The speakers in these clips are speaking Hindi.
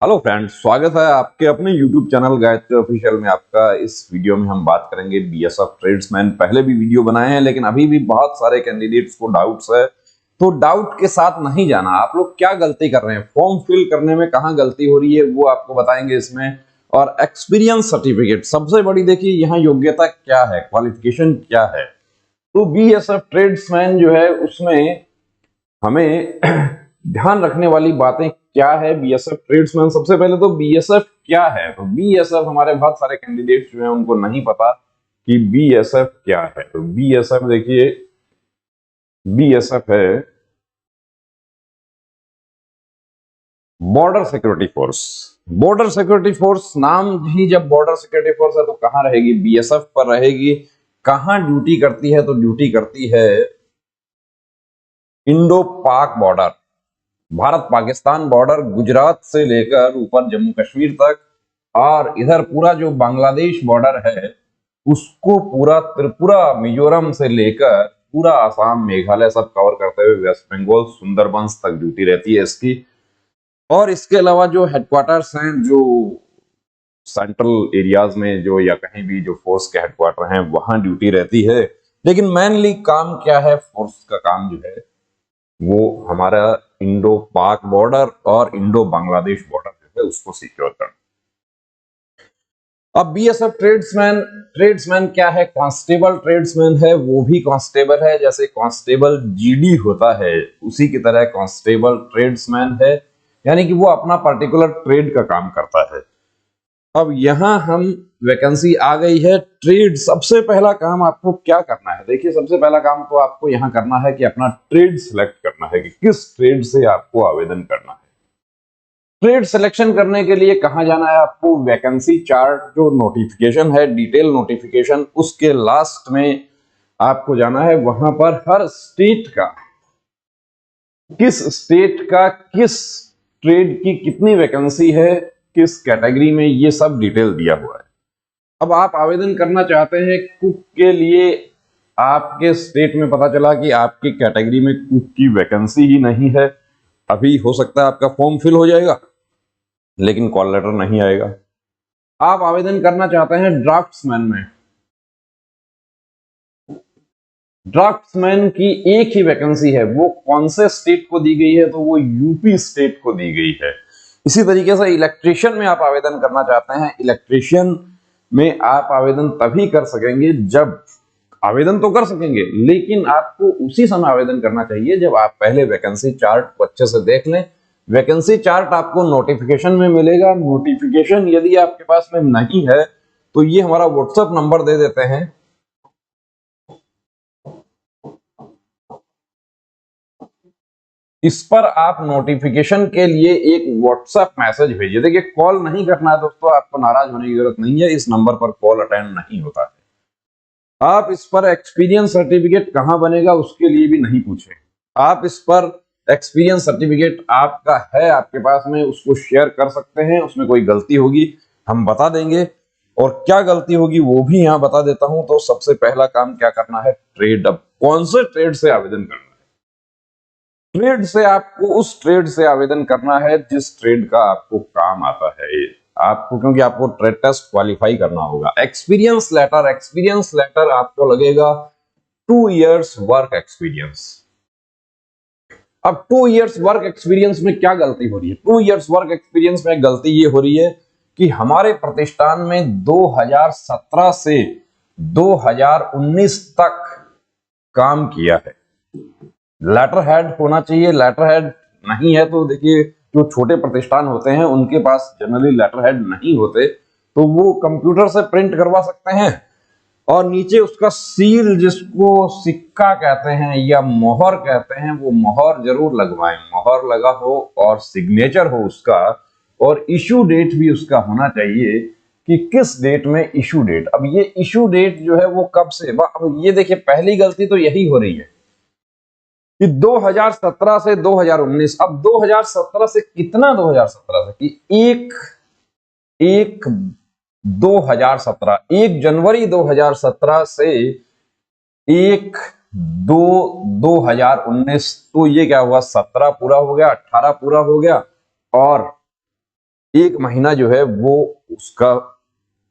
हेलो फ्रेंड्स, स्वागत है आपके अपने YouTube चैनल गायत्री ऑफिशियल में। आपका इस वीडियो में हम बात करेंगे बीएसएफ ट्रेड्समैन। पहले भी वीडियो बनाए हैं, लेकिन अभी भी बहुत सारे कैंडिडेट्स को डाउट्स है, तो डाउट के साथ नहीं जाना। आप लोग क्या गलती कर रहे हैं, फॉर्म फिल करने में कहाँ गलती हो रही है वो आपको बताएंगे इसमें। और एक्सपीरियंस सर्टिफिकेट सबसे बड़ी, देखिए यहाँ योग्यता क्या है, क्वालिफिकेशन क्या है। तो बीएसएफ ट्रेड्समैन जो है उसमें हमें ध्यान रखने वाली बातें क्या है। बीएसएफ ट्रेड्समैन, सबसे पहले तो बीएसएफ क्या है। तो बीएसएफ, हमारे बहुत सारे कैंडिडेट्स जो हैं उनको नहीं पता कि बीएसएफ क्या है। तो बीएसएफ देखिए, बीएसएफ है border security force. Border security force नाम ही जब बॉर्डर सिक्योरिटी फोर्स है तो कहां रहेगी, बीएसएफ पर रहेगी। कहां ड्यूटी करती है, तो ड्यूटी करती है इंडो पाक बॉर्डर, भारत पाकिस्तान बॉर्डर, गुजरात से लेकर ऊपर जम्मू कश्मीर तक, और इधर पूरा जो बांग्लादेश बॉर्डर है उसको पूरा त्रिपुरा मिजोरम से लेकर पूरा आसाम मेघालय सब कवर करते हुए वेस्ट बंगाल सुंदरबंस तक ड्यूटी रहती है इसकी। और इसके अलावा जो हेडक्वार्टर्स हैं, जो सेंट्रल एरियाज में जो या कहीं भी जो फोर्स के हेडक्वार्टर हैं वहां ड्यूटी रहती है। लेकिन मेनली काम क्या है, फोर्स का काम जो है वो हमारा इंडो पाक बॉर्डर और इंडो बांग्लादेश बॉर्डर जो है उसको सिक्योर करना। अब बीएसएफ ट्रेड्समैन, ट्रेड्समैन क्या है, कांस्टेबल ट्रेड्समैन है। वो भी कांस्टेबल है, जैसे कांस्टेबल जीडी होता है उसी की तरह कांस्टेबल ट्रेड्समैन है, यानी कि वो अपना पर्टिकुलर ट्रेड का काम करता है। अब यहां हम वैकेंसी आ गई है ट्रेड। सबसे पहला काम आपको क्या करना है, देखिए सबसे पहला काम तो आपको यहां करना है कि अपना ट्रेड सिलेक्ट करना है कि किस ट्रेड से आपको आवेदन करना है। ट्रेड सिलेक्शन करने के लिए कहां जाना है आपको, वैकेंसी चार्ट जो नोटिफिकेशन है, डिटेल नोटिफिकेशन, उसके लास्ट में आपको जाना है। वहां पर हर स्टेट का, किस स्टेट का किस ट्रेड की कितनी वैकेंसी है, किस कैटेगरी में, ये सब डिटेल दिया हुआ है। अब आप आवेदन करना चाहते हैं कुक के लिए, आपके स्टेट में पता चला कि आपकी कैटेगरी में कुक की वैकेंसी ही नहीं है। अभी हो सकता है आपका फॉर्म फिल हो जाएगा लेकिन कॉल लेटर नहीं आएगा। आप आवेदन करना चाहते हैं ड्राफ्ट्समैन में, ड्राफ्ट्समैन की एक ही वैकेंसी है। वो कौन से स्टेट को दी गई है, तो वो यूपी स्टेट को दी गई है। इसी तरीके से इलेक्ट्रीशियन में आप आवेदन करना चाहते हैं, इलेक्ट्रीशियन में आप आवेदन तभी कर सकेंगे जब, आवेदन तो कर सकेंगे लेकिन आपको उसी समय आवेदन करना चाहिए जब आप पहले वैकेंसी चार्ट को अच्छे से देख लें। वैकेंसी चार्ट आपको नोटिफिकेशन में मिलेगा। नोटिफिकेशन यदि आपके पास में नहीं है तो ये हमारा व्हाट्सएप नंबर दे देते हैं, इस पर आप नोटिफिकेशन के लिए एक व्हाट्सएप मैसेज भेजिए। देखिए कॉल नहीं करना है दोस्तों, आपको नाराज होने की जरूरत नहीं है, इस नंबर पर कॉल अटेंड नहीं होता है। आप इस पर एक्सपीरियंस सर्टिफिकेट कहां बनेगा उसके लिए भी नहीं पूछे। आप इस पर एक्सपीरियंस सर्टिफिकेट आपका है आपके पास में, उसको शेयर कर सकते हैं। उसमें कोई गलती होगी हम बता देंगे, और क्या गलती होगी वो भी यहां बता देता हूं। तो सबसे पहला काम क्या करना है, ट्रेड। अब कौन से ट्रेड से आवेदन करना है, ट्रेड से आपको उस ट्रेड से आवेदन करना है जिस ट्रेड का आपको काम आता है आपको, क्योंकि आपको ट्रेड टेस्ट क्वालिफाई करना होगा। एक्सपीरियंस लेटर, एक्सपीरियंस लेटर आपको लगेगा 2 इयर्स वर्क एक्सपीरियंस। अब 2 इयर्स वर्क एक्सपीरियंस में क्या गलती हो रही है, 2 इयर्स वर्क एक्सपीरियंस में गलती ये हो रही है कि हमारे प्रतिष्ठान में 2017 से 2019 तक काम किया है। लेटर हेड होना चाहिए, लेटर हेड नहीं है तो देखिए जो छोटे प्रतिष्ठान होते हैं उनके पास जनरली लेटर हेड नहीं होते, तो वो कंप्यूटर से प्रिंट करवा सकते हैं और नीचे उसका सील, जिसको सिक्का कहते हैं या मोहर कहते हैं, वो मोहर जरूर लगवाएं। मोहर लगा हो और सिग्नेचर हो उसका, और इशू डेट भी उसका होना चाहिए कि किस डेट में इशू डेट। अब ये इशू डेट जो है वो कब से, अब ये देखिए पहली गलती तो यही हो रही है कि 2017 से 2019। अब 2017 से कितना, 2017 से कि 1 जनवरी 2017 से 1/2/2019, तो ये क्या हुआ, 17 पूरा हो गया, 18 पूरा हो गया, और एक महीना जो है वो उसका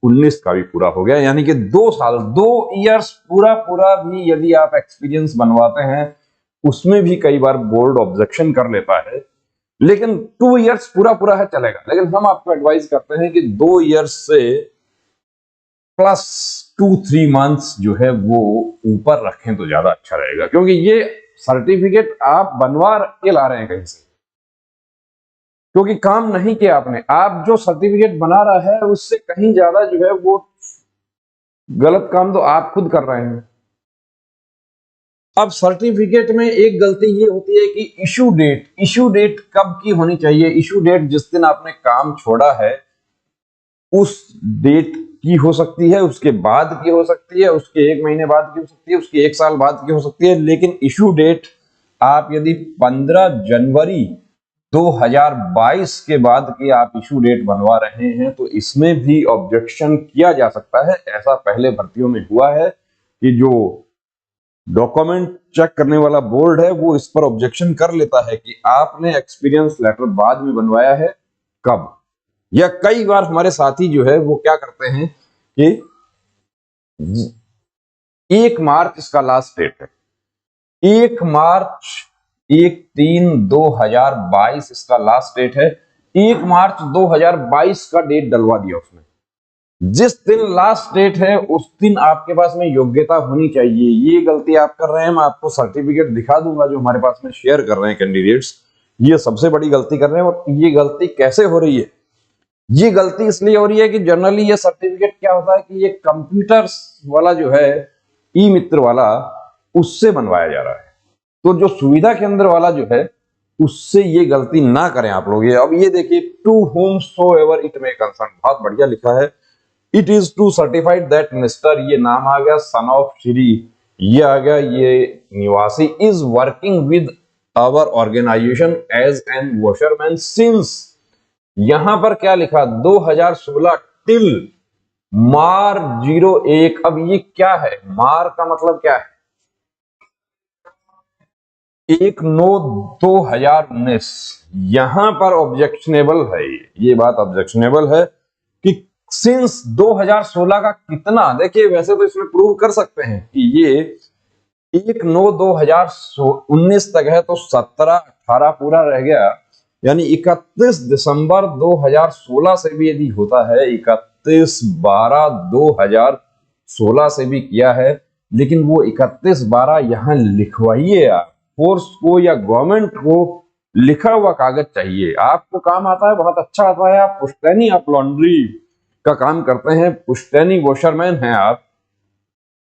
19 का भी पूरा हो गया, यानी कि 2 साल, 2 इयर्स पूरा पूरा भी यदि आप एक्सपीरियंस बनवाते हैं, उसमें भी कई बार बोर्ड ऑब्जेक्शन कर लेता है। लेकिन 2 इयर्स पूरा पूरा है चलेगा, लेकिन हम आपको एडवाइस करते हैं कि 2 इयर्स से प्लस 2-3 मंथ्स जो है वो ऊपर रखें तो ज्यादा अच्छा रहेगा, क्योंकि ये सर्टिफिकेट आप बनवा के ला रहे हैं कहीं से, क्योंकि काम नहीं किया आपने। आप जो सर्टिफिकेट बना रहा है उससे कहीं ज्यादा जो है वो गलत काम तो आप खुद कर रहे हैं। अब सर्टिफिकेट में एक गलती ये होती है कि इशू डेट कब की होनी चाहिए। इशू डेट जिस दिन आपने काम छोड़ा है उस डेट की हो सकती है, उसके बाद की हो सकती है, उसके 1 महीने बाद की हो सकती है, उसके 1 साल बाद की हो सकती है। लेकिन इशू डेट आप यदि 15 जनवरी 2022 के बाद की आप इशू डेट बनवा रहे हैं तो इसमें भी ऑब्जेक्शन किया जा सकता है। ऐसा पहले भर्तियों में हुआ है कि जो डॉक्यूमेंट चेक करने वाला बोर्ड है वो इस पर ऑब्जेक्शन कर लेता है कि आपने एक्सपीरियंस लेटर बाद में बनवाया है कब। या कई बार हमारे साथी जो है वो क्या करते हैं कि 1 मार्च इसका लास्ट डेट है, 1 मार्च 1/3/2022 इसका लास्ट डेट है, 1 मार्च 2022 का डेट डलवा दिया उसने। जिस दिन लास्ट डेट है उस दिन आपके पास में योग्यता होनी चाहिए। ये गलती आप कर रहे हैं, मैं आपको सर्टिफिकेट दिखा दूंगा जो हमारे पास में शेयर कर रहे हैं कैंडिडेट्स, ये सबसे बड़ी गलती कर रहे हैं। और ये गलती कैसे हो रही है? ये गलती इसलिए हो रही है कि जनरली ये सर्टिफिकेट क्या होता है कि ये कंप्यूटर वाला जो है ई मित्र वाला उससे बनवाया जा रहा है, तो जो सुविधा केंद्र वाला जो है उससे ये गलती ना करें आप लोग। ये अब ये देखिए, to whomsoever it may concern, बहुत बढ़िया लिखा है। It is to certified that mister, ये नाम आ गया, सन ऑफ श्री ये आ गया, ये निवासी is working with our organisation as an washerman since, यहां पर क्या लिखा 2016 टिल मार 01। अब ये क्या है? मार का मतलब क्या है? 1/9/2019। यहां पर ऑब्जेक्शनेबल है, ये बात ऑब्जेक्शनेबल है कि सिंस 2016 का कितना, देखिए वैसे तो इसमें प्रूव कर सकते हैं कि ये 1/9/2019 तक है, तो 17-18 पूरा रह गया, यानी 31 दिसंबर 2016 से भी यदि होता है, 31/12/2016 से भी किया है, लेकिन वो 31/12 यहां लिखवाइए आप, फोर्स को या गवर्नमेंट को लिखा हुआ कागज चाहिए। आपको काम आता है, बहुत अच्छा आता है, आप पुश्तैनी, आप लॉन्ड्री का काम करते हैं, पुश्तैनी वॉशरमैन हैं आप,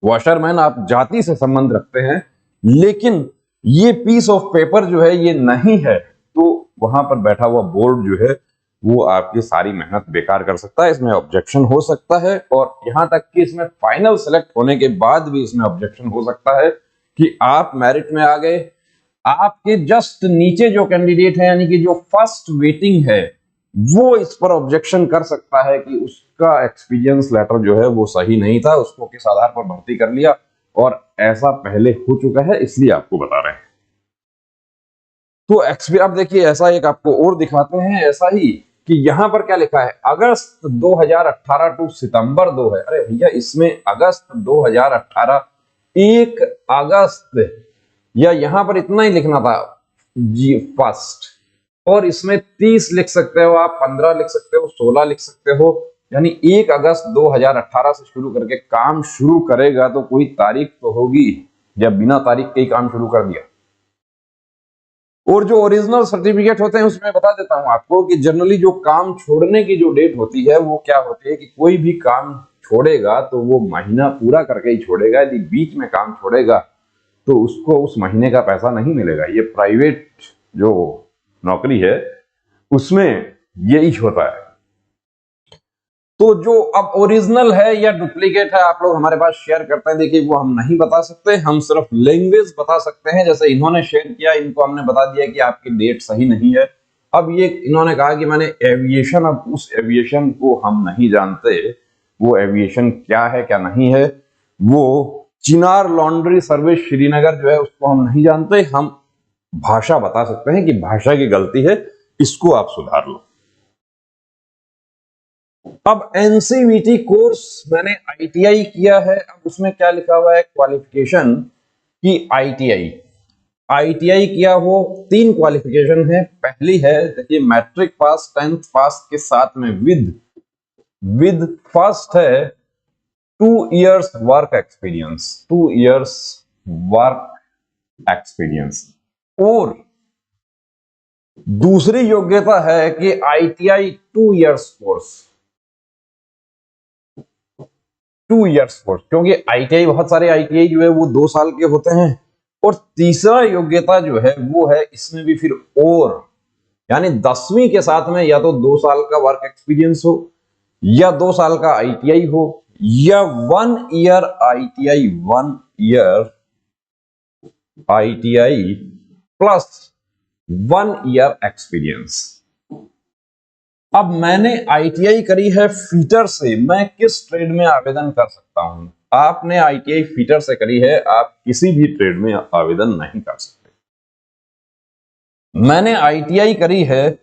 वॉशरमैन आप जाति से संबंध रखते हैं, लेकिन ये पीस ऑफ पेपर जो है ये नहीं है, तो वहां पर बैठा हुआ बोर्ड जो है वो आपकी सारी मेहनत बेकार कर सकता है। इसमें ऑब्जेक्शन हो सकता है, और यहां तक कि इसमें फाइनल सेलेक्ट होने के बाद भी इसमें ऑब्जेक्शन हो सकता है कि आप मेरिट में आ गए, आपके जस्ट नीचे जो कैंडिडेट है यानी कि जो फर्स्ट वेटिंग है वो इस पर ऑब्जेक्शन कर सकता है कि उसका एक्सपीरियंस लेटर जो है वो सही नहीं था, उसको किस आधार पर भर्ती कर लिया, और ऐसा पहले हो चुका है, इसलिए आपको बता रहे हैं। तो अब देखिए ऐसा एक आपको और दिखाते हैं, ऐसा ही कि यहां पर क्या लिखा है, अगस्त 2018 टू सितंबर 2 है। अरे भैया, इसमें अगस्त 2018, 1 अगस्त, या यहां पर इतना ही लिखना था जी फर्स्ट, और इसमें 30 लिख सकते हो आप, 15 लिख सकते हो, 16 लिख सकते हो, यानी 1 अगस्त 2018 से शुरू करके काम शुरू करेगा तो कोई तारीख तो होगी, या बिना तारीख के ही काम शुरू कर दिया। और जो ओरिजिनल सर्टिफिकेट होते हैं उसमें बता देता हूं आपको कि जनरली जो काम छोड़ने की जो डेट होती है वो क्या होती है कि कोई भी काम छोड़ेगा तो वो महीना पूरा करके ही छोड़ेगा। यदि बीच में काम छोड़ेगा तो उसको उस महीने का पैसा नहीं मिलेगा। ये प्राइवेट जो नौकरी है उसमें यही होता है। तो जो अब ओरिजिनल है या डुप्लीकेट है आप लोग हमारे पास शेयर करते हैं, देखिए वो हम नहीं बता सकते, हम सिर्फ लैंग्वेज बता सकते हैं। जैसे इन्होंने शेयर किया, इनको हमने बता दिया कि आपकी डेट सही नहीं है। अब ये इन्होंने कहा कि मैंने एविएशन, अब उस एविएशन को हम नहीं जानते, वो एविएशन क्या है क्या नहीं है, वो चिनार लॉन्ड्री सर्विस श्रीनगर जो है उसको हम नहीं जानते। हम भाषा बता सकते हैं कि भाषा की गलती है, इसको आप सुधार लो। अब एनसीवीटी कोर्स मैंने आईटीआई किया है, अब उसमें क्या लिखा हुआ है क्वालिफिकेशन की आईटीआई। आईटीआई किया हो 3 क्वालिफिकेशन है। पहली है देखिए मैट्रिक पास 10th पास के साथ में विद फर्स्ट है 2 years work experience, 2 years work experience. और दूसरी योग्यता है कि ITI 2 years course, 2 years course, क्योंकि आईटीआई बहुत सारे आईटीआई जो है वो 2 साल के होते हैं। और तीसरा योग्यता जो है वो है इसमें भी फिर और, यानी 10वीं के साथ में या तो 2 साल का वर्क एक्सपीरियंस हो, या 2 साल का आईटीआई हो, या 1 year ITI, 1 year ITI plus 1 year experience. अब मैंने आईटीआई करी है फीटर से, मैं किस ट्रेड में आवेदन कर सकता हूं? आपने आईटीआई फीटर से करी है, आप किसी भी ट्रेड में आवेदन नहीं कर सकते। मैंने आईटीआई करी है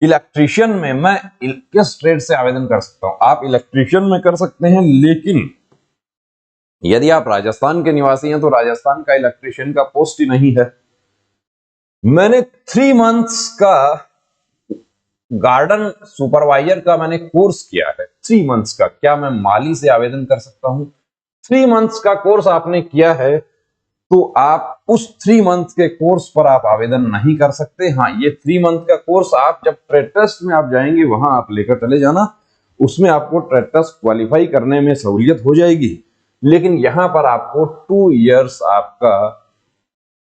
इलेक्ट्रीशियन में, मैं किस ट्रेड से आवेदन कर सकता हूं? आप इलेक्ट्रीशियन में कर सकते हैं, लेकिन यदि आप राजस्थान के निवासी हैं तो राजस्थान का इलेक्ट्रीशियन का पोस्ट ही नहीं है। मैंने 3 मंथ्स का गार्डन सुपरवाइजर का मैंने कोर्स किया है, 3 मंथ्स का। क्या मैं माली से आवेदन कर सकता हूं? 3 मंथ्स का कोर्स आपने किया है तो आप उस 3 मंथ के कोर्स पर आप आवेदन नहीं कर सकते। हाँ, ये 3 मंथ का कोर्स आप जब ट्रेड टेस्ट में आप जाएंगे वहां आप लेकर चले जाना, उसमें आपको ट्रेड टेस्ट क्वालिफाई करने में सहूलियत हो जाएगी। लेकिन यहां पर आपको 2 इयर्स आपका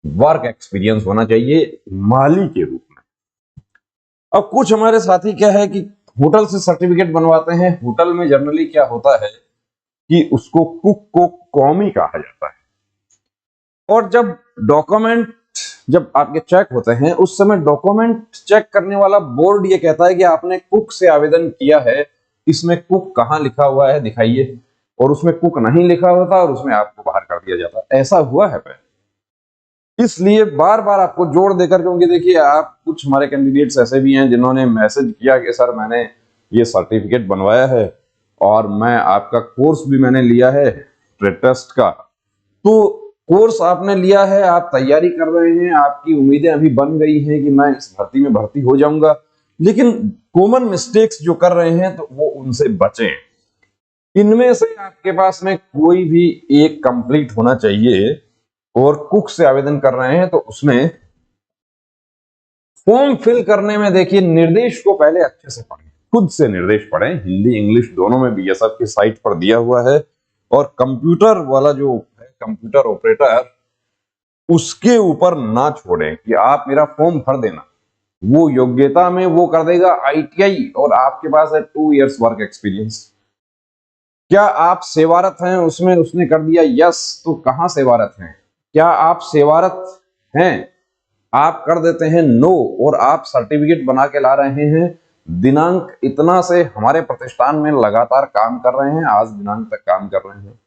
वर्क एक्सपीरियंस होना चाहिए माली के रूप में। अब कुछ हमारे साथी क्या है कि होटल से सर्टिफिकेट बनवाते हैं। होटल में जनरली क्या होता है कि उसको कुक को कॉमी कहा जाता है, और जब आपके चेक होते हैं उस समय डॉक्यूमेंट चेक करने वाला बोर्ड ये कहता है कि आपने कुक से आवेदन किया है, इसमें कुक कहां लिखा हुआ है दिखाइए, और उसमें कुक नहीं लिखा होता और उसमें आपको बाहर कर दिया जाता। ऐसा हुआ है पहले, इसलिए बार बार आपको जोड़ देकर, क्योंकि देखिए आप कुछ हमारे कैंडिडेट्स ऐसे भी हैं जिन्होंने मैसेज किया कि सर मैंने ये सर्टिफिकेट बनवाया है और मैं आपका कोर्स भी मैंने लिया है ट्रेड टेस्ट का, तो कोर्स आपने लिया है, आप तैयारी कर रहे हैं, आपकी उम्मीदें अभी बन गई हैं कि मैं इस भर्ती में भर्ती हो जाऊंगा, लेकिन कॉमन मिस्टेक्स जो कर रहे हैं तो वो उनसे बचें। इनमें से आपके पास में कोई भी एक कंप्लीट होना चाहिए, और कुक से आवेदन कर रहे हैं तो उसमें फॉर्म फिल करने में देखिए निर्देश को पहले अच्छे से पढ़ें, खुद से निर्देश पढ़ें, हिंदी इंग्लिश दोनों में बीएसएफ की साइट पर दिया हुआ है। और कंप्यूटर वाला जो है कंप्यूटर ऑपरेटर, उसके ऊपर ना छोड़ें कि आप मेरा फॉर्म भर देना, वो योग्यता में वो कर देगा आईटीआई और आपके पास है 2 इयर्स वर्क एक्सपीरियंस। क्या आप सेवारत हैं? उसमें उसने कर दिया यस, तो कहां सेवारत हैं? क्या आप सेवारत हैं? आप कर देते हैं नो, और आप सर्टिफिकेट बना के ला रहे हैं दिनांक इतना से हमारे प्रतिष्ठान में लगातार काम कर रहे हैं, आज दिनांक तक काम कर रहे हैं,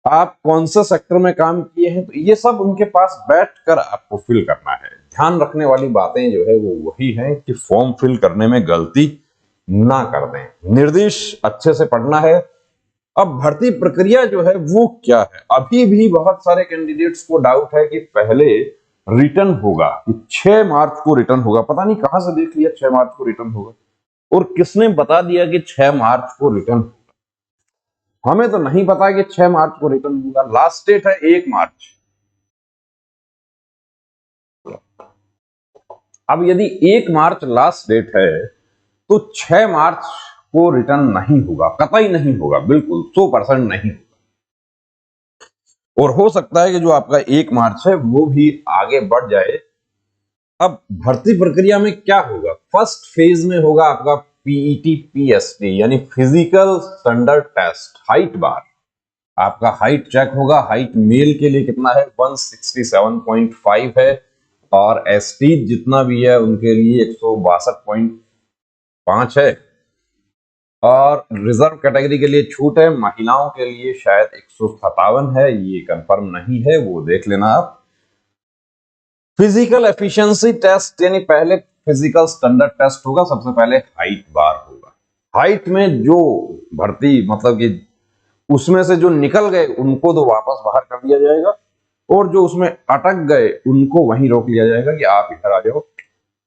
आप कौन से सेक्टर में काम किए हैं, तो ये सब उनके पास बैठकर आपको फिल करना है। ध्यान रखने वाली बातें जो है वो वही है कि फॉर्म फिल करने में गलती ना कर दें, निर्देश अच्छे से पढ़ना है। अब भर्ती प्रक्रिया जो है वो क्या है, अभी भी बहुत सारे कैंडिडेट्स को डाउट है कि पहले रिटर्न होगा, कि 6 मार्च को रिटर्न होगा। पता नहीं कहां से देख लिया 6 मार्च को रिटर्न होगा, और किसने बता दिया कि 6 मार्च को रिटर्न होगा। हमें तो नहीं पता कि 6 मार्च को रिटर्न होगा। लास्ट डेट है 1 मार्च। अब यदि 1 मार्च लास्ट डेट है तो 6 मार्च को रिटर्न नहीं होगा, कतई नहीं होगा, बिल्कुल 100% नहीं होगा। और हो सकता है कि जो आपका 1 मार्च है वो भी आगे बढ़ जाए। अब भर्ती प्रक्रिया में क्या होगा, फर्स्ट फेज में होगा आपका पीईटी पीएसटी यानी फिजिकल स्टैंडर्ड टेस्ट, हाइट बार, आपका हाइट चेक होगा। हाइट मेल के लिए कितना है 167.5 है, और एसटी जितना भी है उनके लिए 162.5 है, और रिजर्व कैटेगरी के लिए छूट है, महिलाओं के लिए शायद 157 है, ये कंफर्म नहीं है, वो देख लेना आप। फिजिकल एफिशिएंसी टेस्ट यानी पहले फिजिकल स्टैंडर्ड टेस्ट होगा, सबसे पहले हाइट बार होगा। हाइट में जो भर्ती मतलब कि उसमें से जो निकल गए उनको तो वापस बाहर कर दिया जाएगा, और जो उसमें अटक गए उनको वहीं रोक लिया जाएगा कि आप इधर आ जाओ।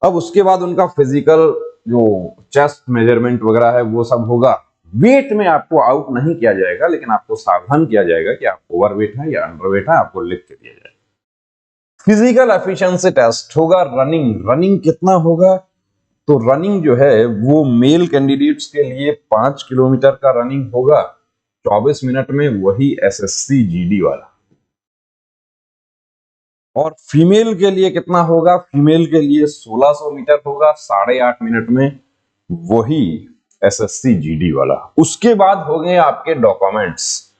अब उसके बाद उनका फिजिकल जो चेस्ट मेजरमेंट वगैरह है वो सब होगा। वेट में आपको आउट नहीं किया जाएगा, लेकिन आपको सावधान किया जाएगा कि आप ओवरवेट है या अंडरवेट है, आपको लिख के दिया जाएगा। फिजिकल एफिशिएंसी टेस्ट होगा। रनिंग कितना होगा, तो रनिंग जो है वो मेल कैंडिडेट्स के लिए 5 किलोमीटर का रनिंग होगा 24 मिनट में, वही एसएससी जीडी वाला। और फीमेल के लिए कितना होगा, फीमेल के लिए 1600 मीटर होगा 8.5 मिनट में, वही एसएससी जीडी वाला। उसके बाद हो गए आपके डॉक्यूमेंट्स,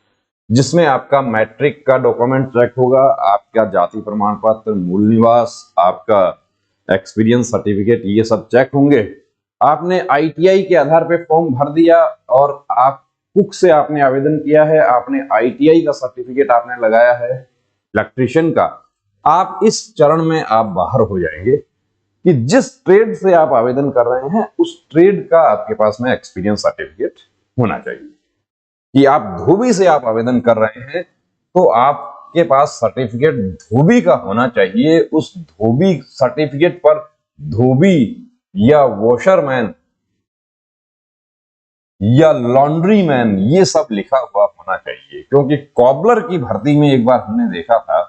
जिसमें आपका मैट्रिक का डॉक्यूमेंट चेक होगा, आपका जाति प्रमाण पत्र, मूल निवास, आपका एक्सपीरियंस सर्टिफिकेट, ये सब चेक होंगे। आपने आईटीआई के आधार पे फॉर्म भर दिया और आप कुक से आपने आवेदन किया है, आपने आईटीआई का सर्टिफिकेट आपने लगाया है इलेक्ट्रीशियन का, आप इस चरण में आप बाहर हो जाएंगे कि जिस ट्रेड से आप आवेदन कर रहे हैं उस ट्रेड का आपके पास में एक्सपीरियंस सर्टिफिकेट होना चाहिए। कि आप धोबी से आप आवेदन कर रहे हैं तो आपके पास सर्टिफिकेट धोबी का होना चाहिए। उस धोबी सर्टिफिकेट पर धोबी या वॉशरमैन या लॉन्ड्री मैन ये सब लिखा हुआ होना चाहिए। क्योंकि कॉबलर की भर्ती में एक बार हमने देखा था,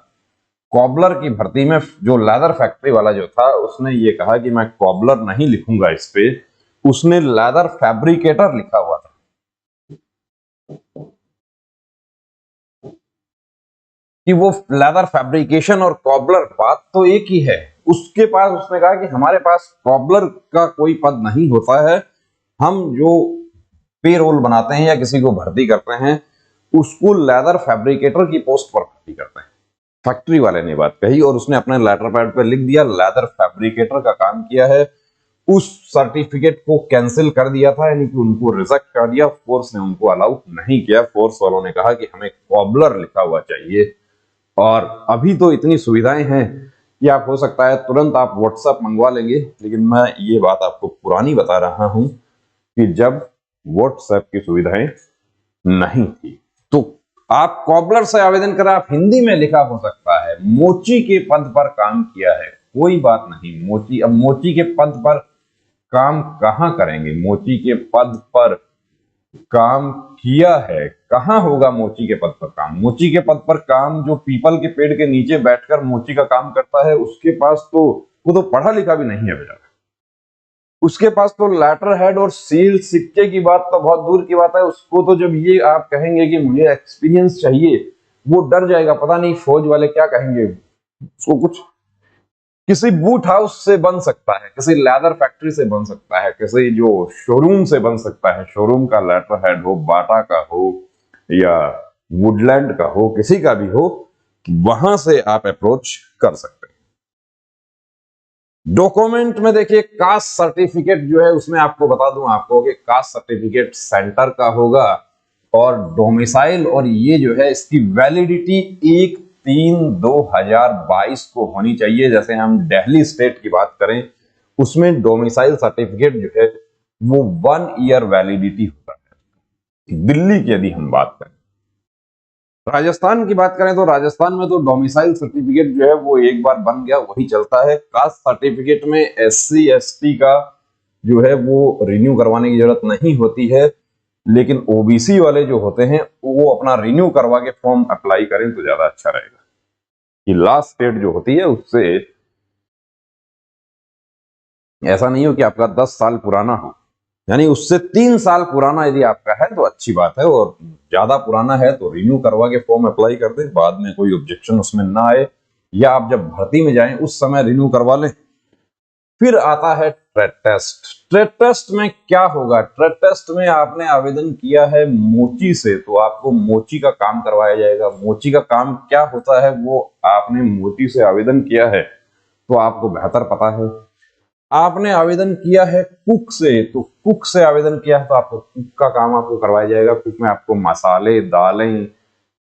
कॉबलर की भर्ती में जो लेदर फैक्ट्री वाला जो था उसने ये कहा कि मैं कॉबलर नहीं लिखूंगा इस पे, उसने लेदर फैब्रिकेटर लिखा हुआ था। कि वो लेदर फैब्रिकेशन और कॉबलर बात तो एक ही है। उसके पास उसने कहा कि हमारे पास कॉबलर का कोई पद नहीं होता है, हम जो पेरोल बनाते हैं या किसी को भर्ती करते हैं उसको लेदर फैब्रिकेटर की पोस्ट पर भर्ती करते हैं। फैक्ट्री वाले ने बात कही और उसने अपने लेटर पैड पर लिख दिया लेदर फैब्रिकेटर का काम किया है। उस सर्टिफिकेट को कैंसिल कर दिया था, यानी कि उनको रिजेक्ट कर दिया, फोर्स ने उनको अलाउ नहीं किया। फोर्स वालों ने कहा कि हमें कॉबलर लिखा हुआ चाहिए। और अभी तो इतनी सुविधाएं हैं कि आप हो सकता है तुरंत आप व्हाट्सएप मंगवा लेंगे, लेकिन मैं ये बात आपको पुरानी बता रहा हूं कि जब व्हाट्सएप की सुविधाएं नहीं थी तो आप कॉबलर से आवेदन करें, आप हिंदी में लिखा हो सकता है मोची के पद पर काम किया है, कोई बात नहीं। मोची, अब मोची के पद पर काम कहां करेंगे, मोची के पद पर काम किया है कहां होगा मोची के पद पर काम। मोची के पद पर काम जो पीपल के पेड़ के नीचे बैठकर मोची का काम करता है उसके पास तो वो तो पढ़ा लिखा भी नहीं है बेटा, उसके पास तो लेटर हेड और सील सिक्के की बात तो बहुत दूर की बात है। उसको तो जब ये आप कहेंगे कि मुझे एक्सपीरियंस चाहिए वो डर जाएगा, पता नहीं फौज वाले क्या कहेंगे उसको। कुछ किसी बूट हाउस से बन सकता है, किसी लेदर फैक्ट्री से बन सकता है, किसी जो शोरूम से बन सकता है, शोरूम का लेटर हेड हो, बाटा का हो या वुडलैंड का हो, किसी का भी हो, वहां से आप अप्रोच कर सकते हैं। डॉक्यूमेंट में देखिए कास्ट सर्टिफिकेट जो है उसमें आपको बता दूं आपको कि कास्ट सर्टिफिकेट सेंटर का होगा और डोमिसाइल, और ये जो है इसकी वैलिडिटी 1/3/2022 को होनी चाहिए। जैसे हम दिल्ली स्टेट की बात करें उसमें डोमिसाइल सर्टिफिकेट जो है वो 1 ईयर वैलिडिटी होता है। दिल्ली की यदि हम बात करें, राजस्थान की बात करें तो राजस्थान में तो डोमिसाइल सर्टिफिकेट जो है वो एक बार बन गया वही चलता है। कास्ट सर्टिफिकेट में एससी एसटी का जो है वो रिन्यू करवाने की जरूरत नहीं होती है, लेकिन ओबीसी वाले जो होते हैं वो अपना रिन्यू करवा के फॉर्म अप्लाई करें तो ज्यादा अच्छा रहेगा। कि लास्ट डेट जो होती है उससे ऐसा नहीं हो कि आपका 10 साल पुराना हो, यानी उससे 3 साल पुराना यदि आपका है तो अच्छी बात है, और ज्यादा पुराना है तो रिन्यू करवा के फॉर्म अप्लाई कर दें, बाद में कोई ऑब्जेक्शन उसमें ना आए, या आप जब भर्ती में जाएं उस समय रिन्यू करवा लें। फिर आता है ट्रेड टेस्ट। ट्रेड टेस्ट में क्या होगा, ट्रेड टेस्ट में आपने आवेदन किया है मोची से तो आपको मोची का काम करवाया जाएगा। मोची का काम क्या होता है वो आपने मोची से आवेदन किया है तो आपको बेहतर पता है। आपने आवेदन किया है कुक से तो कुक से आवेदन किया है तो आपको कुक का काम आपको करवाया जाएगा। कुक में आपको मसाले, दालें,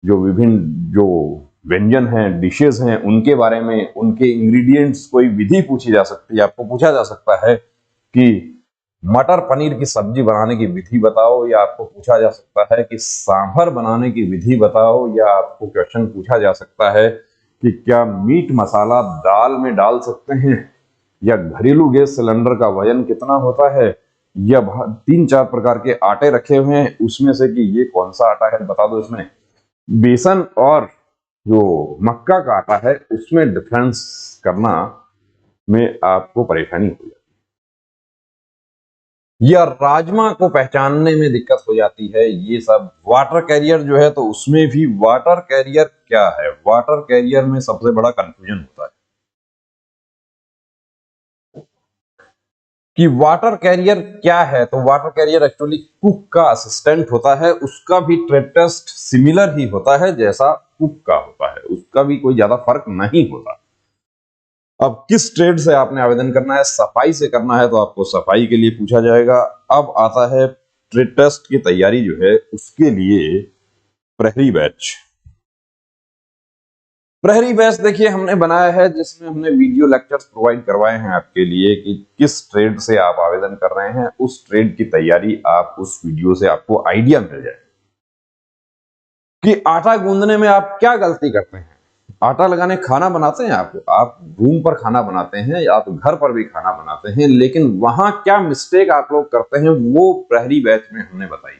जो विभिन्न जो व्यंजन हैं, डिशेस हैं, उनके बारे में, उनके इंग्रेडिएंट्स, कोई विधि पूछी जा सकती है। आपको पूछा जा सकता है कि मटर पनीर की सब्जी बनाने की विधि बताओ, या आपको पूछा जा सकता है कि सांभर बनाने की विधि बताओ, या आपको क्वेश्चन पूछा जा सकता है कि क्या मीट मसाला दाल में डाल सकते हैं, या घरेलू गैस सिलेंडर का वजन कितना होता है, या 3-4 प्रकार के आटे रखे हुए हैं उसमें से कि ये कौन सा आटा है बता दो। इसमें बेसन और जो मक्का का आटा है उसमें डिफरेंस करना में आपको परेशानी हो जाती है, या राजमा को पहचानने में दिक्कत हो जाती है। ये सब वाटर कैरियर जो है, तो उसमें भी वाटर कैरियर क्या है, वाटर कैरियर में सबसे बड़ा कंफ्यूजन होता है कि वाटर कैरियर क्या है। तो वाटर कैरियर एक्चुअली कुक का असिस्टेंट होता है, उसका भी ट्रेड टेस्ट सिमिलर ही होता है जैसा कुक का होता है, उसका भी कोई ज्यादा फर्क नहीं होता। अब किस ट्रेड से आपने आवेदन करना है, सफाई से करना है तो आपको सफाई के लिए पूछा जाएगा। अब आता है ट्रेड टेस्ट की तैयारी जो है उसके लिए प्रहरी बैच। प्रहरी बैच देखिए हमने बनाया है जिसमें हमने वीडियो लेक्चर्स प्रोवाइड करवाए हैं आपके लिए कि किस ट्रेड से आप आवेदन कर रहे हैं, उस ट्रेड की तैयारी आप उस वीडियो से आपको आइडिया मिल जाए कि आटा गूंदने में आप क्या गलती करते हैं। आटा लगाने खाना बनाते हैं आप रूम पर खाना बनाते हैं या आप घर पर भी खाना बनाते हैं, लेकिन वहां क्या मिस्टेक आप लोग करते हैं वो प्रहरी बैच में हमने बताई।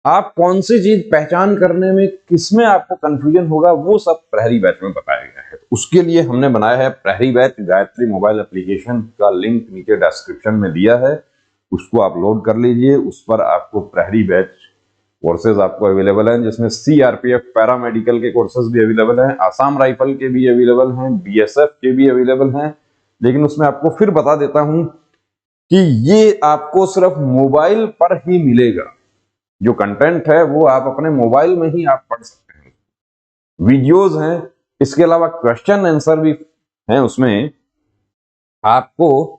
आप कौन सी चीज पहचान करने में किसमें आपको कंफ्यूजन होगा वो सब प्रहरी बैच में बताया गया है। उसके लिए हमने बनाया है प्रहरी बैच। गायत्री मोबाइल एप्लीकेशन का लिंक नीचे डिस्क्रिप्शन में दिया है, उसको आप लोड कर लीजिए। उस पर आपको प्रहरी बैच कोर्सेज आपको अवेलेबल हैं, जिसमें सीआरपीएफ पैरामेडिकल के कोर्सेज भी अवेलेबल हैं, आसाम राइफल के भी अवेलेबल हैं, बीएसएफ के भी अवेलेबल हैं। लेकिन उसमें आपको फिर बता देता हूं कि ये आपको सिर्फ मोबाइल पर ही मिलेगा। जो कंटेंट है वो आप अपने मोबाइल में ही आप पढ़ सकते हैं, वीडियोज हैं, इसके अलावा क्वेश्चन आंसर भी हैं। उसमें आपको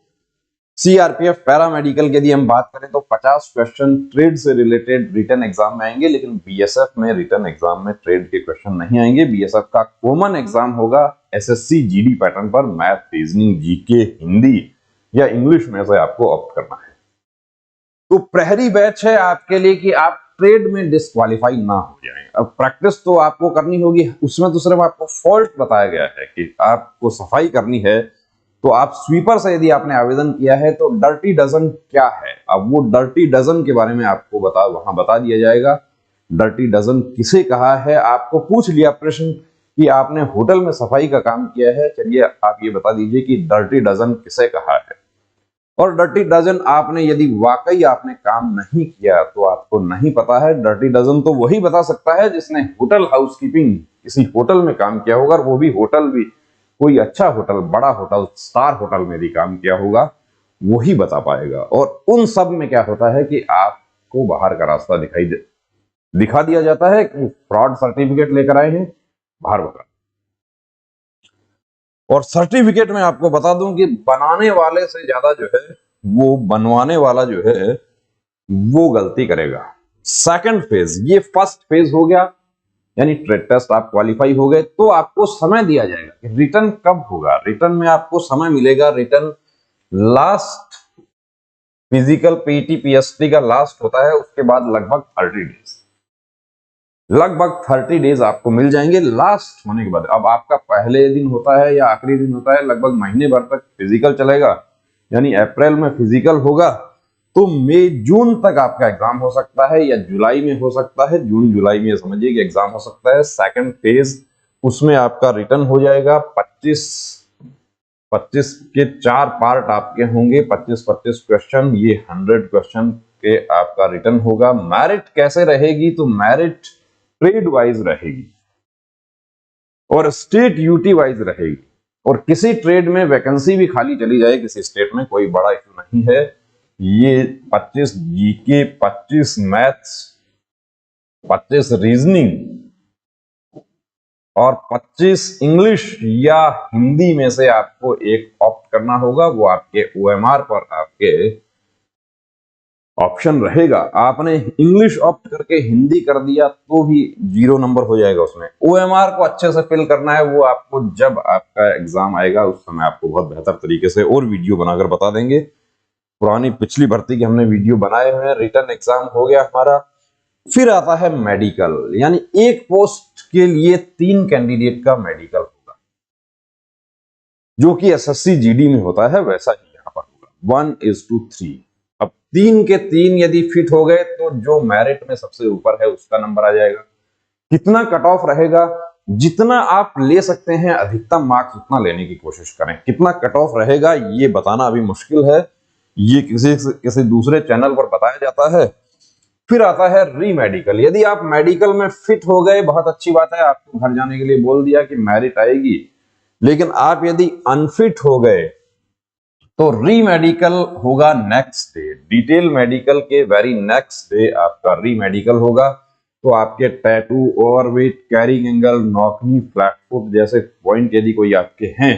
सीआरपीएफ पैरामेडिकल की यदि हम बात करें तो 50 क्वेश्चन ट्रेड से रिलेटेड रिटन एग्जाम में आएंगे, लेकिन बीएसएफ में रिटन एग्जाम में ट्रेड के क्वेश्चन नहीं आएंगे। बीएसएफ का कॉमन एग्जाम होगा एसएससी जीडी पैटर्न पर, मैथ, रीजनिंग, जीके, हिंदी या इंग्लिश में से आपको ऑप्ट करना है। तो प्रहरी बैच है आपके लिए कि आप ट्रेड में डिस्क्वालीफाई ना हो जाएं। अब प्रैक्टिस तो आपको करनी होगी, उसमें तो सिर्फ आपको फॉल्ट बताया गया है कि आपको सफाई करनी है। तो आप स्वीपर से यदि आपने आवेदन किया है तो डर्टी डजन क्या है, अब वो डर्टी डजन के बारे में आपको वहां बता दिया जाएगा। डर्टी डजन किसे कहा है, आपको पूछ लिया प्रश्न कि आपने होटल में सफाई का काम किया है, चलिए आप ये बता दीजिए कि डर्टी डजन किसे कहा है। और डर्टी डजन आपने यदि वाकई आपने काम नहीं किया तो आपको नहीं पता है। डर्टी डजन तो वही बता सकता है जिसने होटल हाउसकीपिंग किसी होटल में काम किया होगा, और वो भी होटल भी कोई अच्छा होटल, बड़ा होटल, स्टार होटल में भी काम किया होगा, वही बता पाएगा। और उन सब में क्या होता है कि आपको बाहर का रास्ता दिखा दिया जाता है कि फ्रॉड सर्टिफिकेट लेकर आए हैं, बाहर बता। और सर्टिफिकेट में आपको बता दूं कि बनाने वाले से ज्यादा जो है वो बनवाने वाला जो है वो गलती करेगा। सेकंड फेज, ये फर्स्ट फेज हो गया, यानी ट्रेड टेस्ट आप क्वालिफाई हो गए तो आपको समय दिया जाएगा। रिटर्न कब होगा, रिटर्न में आपको समय मिलेगा। Return last physical PT PST का लास्ट होता है, उसके बाद लगभग 30 डेज आपको मिल जाएंगे लास्ट होने के बाद। अब आपका पहले दिन होता है या आखिरी दिन होता है, लगभग महीने भर तक फिजिकल चलेगा, यानी अप्रैल में फिजिकल होगा तो मई जून तक आपका एग्जाम हो सकता है, या जुलाई में हो सकता है, जून जुलाई में समझिए कि एग्जाम हो सकता है। सेकंड फेज, उसमें आपका रिटर्न हो जाएगा। 25 के 4 पार्ट आपके होंगे, 25 क्वेश्चन, ये 100 क्वेश्चन के आपका रिटर्न होगा। मैरिट कैसे रहेगी, तो मैरिट ट्रेड वाइज रहेगी और स्टेट यूटी वाइज रहेगी। और किसी ट्रेड में वैकेंसी भी खाली चली जाए किसी स्टेट में, कोई बड़ा इशू नहीं है। ये 25 जीके, 25 मैथ्स, 25 रीजनिंग और 25 इंग्लिश या हिंदी में से आपको एक ऑप्ट करना होगा। वो आपके ओएमआर पर आपके ऑप्शन रहेगा। आपने इंग्लिश ऑप्ट करके हिंदी कर दिया तो भी 0 नंबर हो जाएगा उसमें। ओएमआर को अच्छे से फिल करना है, वो आपको जब आपका एग्जाम आएगा उस समय आपको बहुत बेहतर तरीके से और वीडियो बनाकर बता देंगे। पुरानी पिछली भर्ती के हमने वीडियो बनाए हुए हैं, रिटन एग्जाम हो गया हमारा। फिर आता है मेडिकल, यानी एक पोस्ट के लिए 3 कैंडिडेट का मेडिकल होगा, जो कि एसएससी जीडी में होता है वैसा ही यहां पर होगा 1:3। अब 3 के 3 यदि फिट हो गए तो जो मेरिट में सबसे ऊपर है उसका नंबर आ जाएगा। कितना कट ऑफ रहेगा, जितना आप ले सकते हैं अधिकतम मार्क्स उतना लेने की कोशिश करें। कितना कट ऑफ रहेगा ये बताना अभी मुश्किल है, ये किसी दूसरे चैनल पर बताया जाता है। फिर आता है री मेडिकल, यदि आप मेडिकल में फिट हो गए बहुत अच्छी बात है, आपको घर जाने के लिए बोल दिया कि मेरिट आएगी। लेकिन आप यदि अनफिट हो गए तो री मेडिकल होगा नेक्स्ट डे, डिटेल मेडिकल के वेरी नेक्स्ट डे आपका री मेडिकल होगा। तो आपके tattoo, overweight, carrying angle, knock knee, flat foot जैसे पॉइंट यदि कोई आपके हैं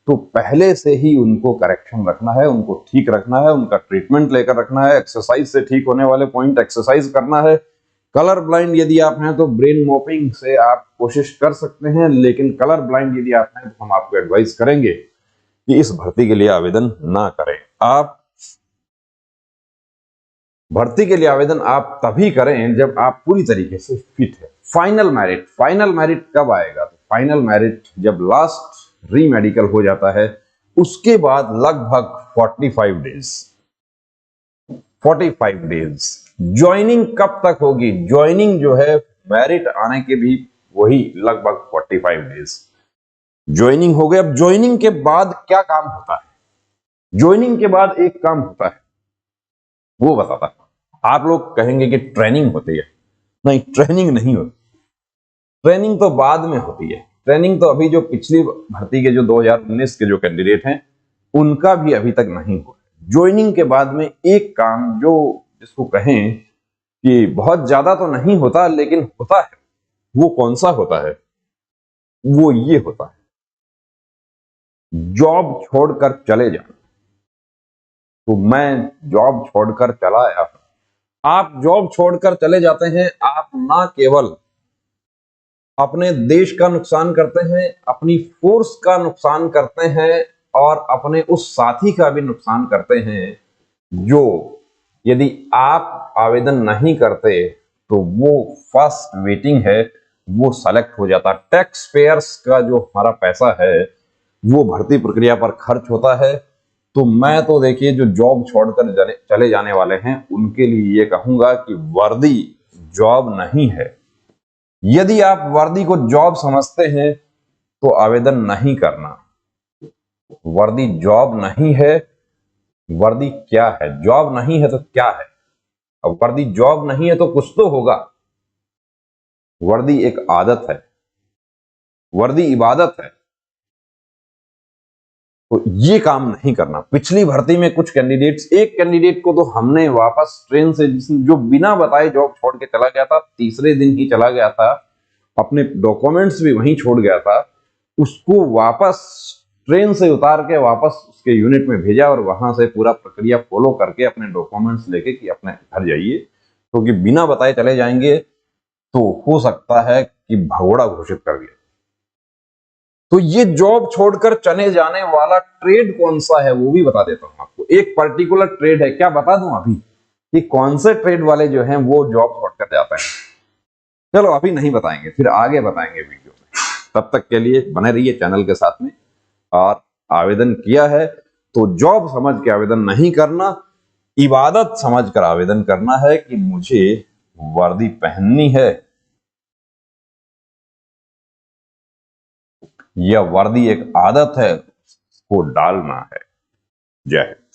तो पहले से ही उनको करेक्शन रखना है, उनको ठीक रखना है, उनका ट्रीटमेंट लेकर रखना है। एक्सरसाइज से ठीक होने वाले पॉइंट एक्सरसाइज करना है। कलर ब्लाइंड यदि आप हैं तो ब्रेन मॉपिंग से आप कोशिश कर सकते हैं, लेकिन कलर ब्लाइंड यदि आप हैं तो हम आपको एडवाइस करेंगे कि इस भर्ती के लिए आवेदन ना करें। आप भर्ती के लिए आवेदन आप तभी करें जब आप पूरी तरीके से फिट है। फाइनल मेरिट कब आएगा? तो फाइनल मेरिट जब लास्ट री मेडिकल हो जाता है उसके बाद लगभग 45 डेज। ज्वाइनिंग कब तक होगी? ज्वाइनिंग जो है मेरिट आने के भी वही लगभग 45 डेज ज्वाइनिंग हो गए। अब ज्वाइनिंग के बाद क्या काम होता है? ज्वाइनिंग के बाद एक काम होता है, वो बताता है। आप लोग कहेंगे कि ट्रेनिंग होती है, नहीं ट्रेनिंग नहीं होती, ट्रेनिंग तो बाद में होती है। ट्रेनिंग तो अभी जो पिछली भर्ती के जो 2019 के जो कैंडिडेट हैं उनका भी अभी तक नहीं हुआ। ज्वाइनिंग के बाद में एक काम जो जिसको कहें कि बहुत ज्यादा तो नहीं होता लेकिन होता है, वो कौन सा होता है? वो ये होता है, जॉब छोड़कर चले जाना। तो मैं जॉब छोड़कर चला आया। आप जॉब छोड़कर चले जाते हैं, आप ना केवल अपने देश का नुकसान करते हैं, अपनी फोर्स का नुकसान करते हैं और अपने उस साथी का भी नुकसान करते हैं जो यदि आप आवेदन नहीं करते तो वो फर्स्ट वेटिंग है वो सेलेक्ट हो जाता। टैक्स पेयर्स का जो हमारा पैसा है वो भर्ती प्रक्रिया पर खर्च होता है। तो मैं तो देखिए जो जॉब छोड़कर चले जाने वाले हैं उनके लिए ये कहूंगा कि वर्दी जॉब नहीं है। यदि आप वर्दी को जॉब समझते हैं तो आवेदन नहीं करना। वर्दी जॉब नहीं है। वर्दी क्या है? जॉब नहीं है तो क्या है? अब वर्दी जॉब नहीं है तो कुछ तो होगा। वर्दी एक आदत है, वर्दी इबादत है। तो ये काम नहीं करना। पिछली भर्ती में कुछ कैंडिडेट्स, एक कैंडिडेट को तो हमने वापस ट्रेन से, जो बिना बताए जॉब छोड़ के चला गया था, तीसरे दिन ही चला गया था, अपने डॉक्यूमेंट्स भी वहीं छोड़ गया था, उसको वापस ट्रेन से उतार के वापस उसके यूनिट में भेजा और वहां से पूरा प्रक्रिया फॉलो करके अपने डॉक्यूमेंट्स लेके कि अपने घर जाइए, क्योंकि बिना बताए चले जाएंगे तो हो सकता है कि भगोड़ा घोषित कर दिया। तो ये जॉब छोड़कर चले जाने वाला ट्रेड कौन सा है वो भी बता देता हूं आपको। एक पर्टिकुलर ट्रेड है, क्या बता दूं अभी कि कौन से ट्रेड वाले जो हैं वो जॉब छोड़कर जाते हैं? चलो अभी नहीं बताएंगे, फिर आगे बताएंगे वीडियो में। तब तक के लिए बने रहिए चैनल के साथ में। और आवेदन किया है तो जॉब समझ के आवेदन नहीं करना, इबादत समझ कर आवेदन करना है कि मुझे वर्दी पहननी है, यह वर्दी एक आदत है, उसको डालना है। जय हिंद।